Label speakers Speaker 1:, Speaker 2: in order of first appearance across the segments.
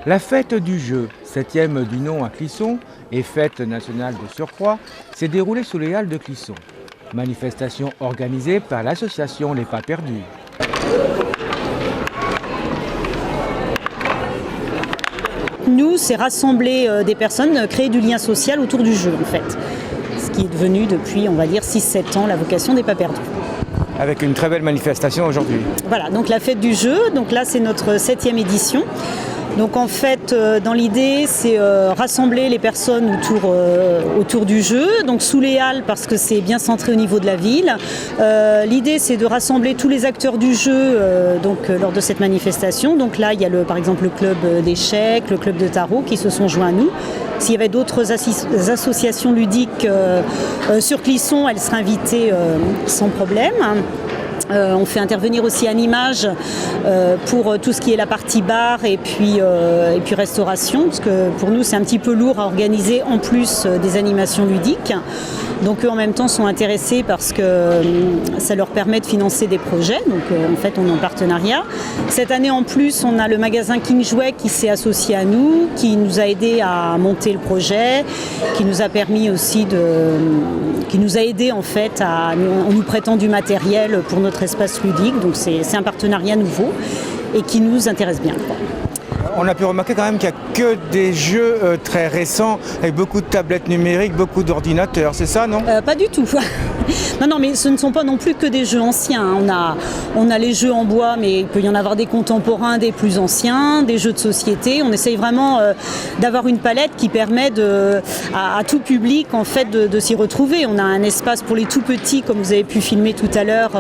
Speaker 1: La fête du jeu, 7e du nom à Clisson et fête nationale de surcroît, s'est déroulée sous les halles de Clisson. Manifestation organisée par l'association Les Pas Perdus.
Speaker 2: Nous, c'est rassembler des personnes, créer du lien social autour du jeu en fait. Ce qui est devenu depuis, on va dire, 6-7 ans, la vocation des Pas Perdus.
Speaker 1: Avec une très belle manifestation aujourd'hui.
Speaker 2: Voilà, donc la fête du jeu, donc là c'est notre 7e édition. Donc en fait, dans l'idée, c'est rassembler les personnes autour du jeu, donc sous les halles parce que c'est bien centré au niveau de la ville. L'idée, c'est de rassembler tous les acteurs du jeu lors de cette manifestation. Donc là, il y a par exemple le club d'échecs, le club de tarot qui se sont joints à nous. S'il y avait d'autres associations ludiques sur Clisson, elles seraient invitées sans problème. On fait intervenir aussi Animage pour tout ce qui est la partie bar et puis restauration, parce que pour nous c'est un petit peu lourd à organiser en plus des animations ludiques. Donc eux en même temps sont intéressés parce que ça leur permet de financer des projets, donc en fait on est en partenariat. Cette année en plus on a le magasin King Jouet qui s'est associé à nous, qui nous a aidé à monter le projet, qui nous a permis aussi qui nous a aidé en fait en nous prêtant du matériel pour notre espace ludique, donc c'est un partenariat nouveau et qui nous intéresse bien.
Speaker 1: On a pu remarquer quand même qu'il n'y a que des jeux très récents, avec beaucoup de tablettes numériques, beaucoup d'ordinateurs, c'est ça, non?
Speaker 2: Pas du tout. Non, mais ce ne sont pas non plus que des jeux anciens. On a les jeux en bois, mais il peut y en avoir des contemporains, des plus anciens, des jeux de société. On essaye vraiment d'avoir une palette qui permet à tout public en fait, de s'y retrouver. On a un espace pour les tout petits, comme vous avez pu filmer tout à l'heure,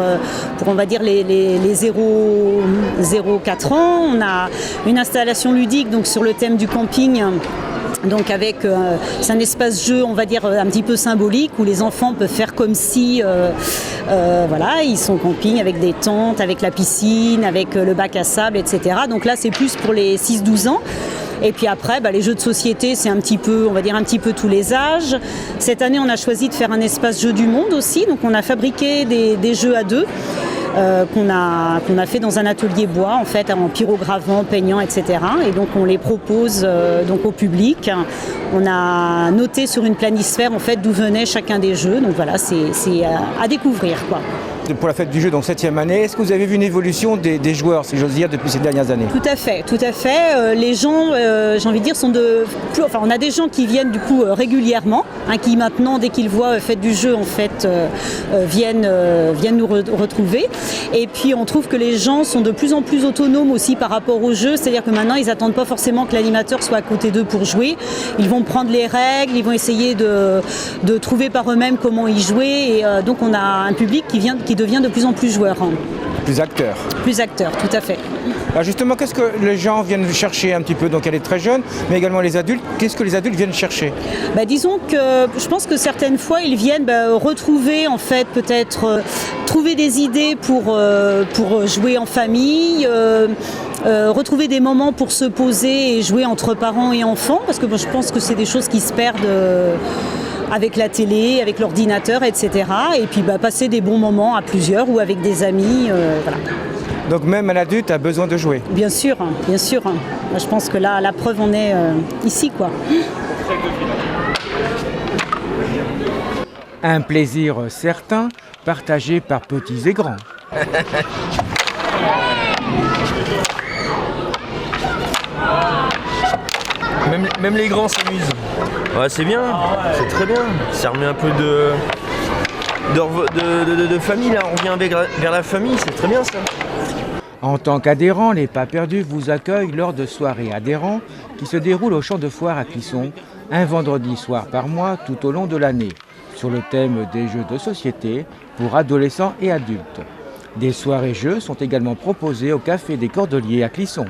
Speaker 2: pour on va dire les 0-4 ans. On a une installation ludique donc sur le thème du camping. Donc c'est un espace jeu, on va dire un petit peu symbolique où les enfants peuvent faire comme si ils sont au camping avec des tentes, avec la piscine, avec le bac à sable, etc. Donc là c'est plus pour les 6-12 ans. Et puis après, les jeux de société, c'est un petit peu, on va dire un petit peu tous les âges. Cette année, on a choisi de faire un espace jeu du monde aussi. Donc on a fabriqué des jeux à deux. Qu'on a fait dans un atelier bois en fait, en pyrogravant, peignant, etc. Et donc on les propose donc au public. On a noté sur une planisphère en fait d'où venait chacun des jeux. Donc voilà, c'est à découvrir quoi.
Speaker 1: Pour la fête du jeu, donc 7e année, est-ce que vous avez vu une évolution des joueurs, si j'ose dire, depuis ces dernières années?
Speaker 2: Tout à fait. Les gens, j'ai envie de dire, on a des gens qui viennent du coup régulièrement, qui maintenant, dès qu'ils voient fête du jeu, en fait, viennent nous retrouver. Et puis on trouve que les gens sont de plus en plus autonomes aussi par rapport au jeu, c'est-à-dire que maintenant ils n'attendent pas forcément que l'animateur soit à côté d'eux pour jouer. Ils vont prendre les règles, ils vont essayer de trouver par eux-mêmes comment y jouer. Et donc on a un public qui devient de plus en plus joueur.
Speaker 1: Plus acteur.
Speaker 2: Plus acteur, tout à fait.
Speaker 1: Alors justement, qu'est-ce que les gens viennent chercher un petit peu? Donc elle est très jeune, mais également les adultes. Qu'est-ce que les adultes viennent chercher?
Speaker 2: Disons que je pense que certaines fois, ils viennent retrouver, en fait, peut-être trouver des idées pour jouer en famille, retrouver des moments pour se poser et jouer entre parents et enfants, parce que je pense que c'est des choses qui se perdent avec la télé, avec l'ordinateur, etc. Et puis passer des bons moments à plusieurs ou avec des amis. Voilà.
Speaker 1: Donc même un adulte a besoin de jouer?
Speaker 2: Bien sûr, bien sûr. Je pense que là, la preuve en est ici, quoi.
Speaker 1: Un plaisir certain, partagé par petits et grands.
Speaker 3: Même les grands s'amusent. Ouais, c'est bien, c'est très bien. Ça remet un peu de famille, là. On revient vers la famille, c'est très bien ça.
Speaker 1: En tant qu'adhérent, les Pas Perdus vous accueillent lors de soirées adhérents qui se déroulent au Champ de Foire à Clisson, un vendredi soir par mois tout au long de l'année, sur le thème des jeux de société pour adolescents et adultes. Des soirées jeux sont également proposées au Café des Cordeliers à Clisson.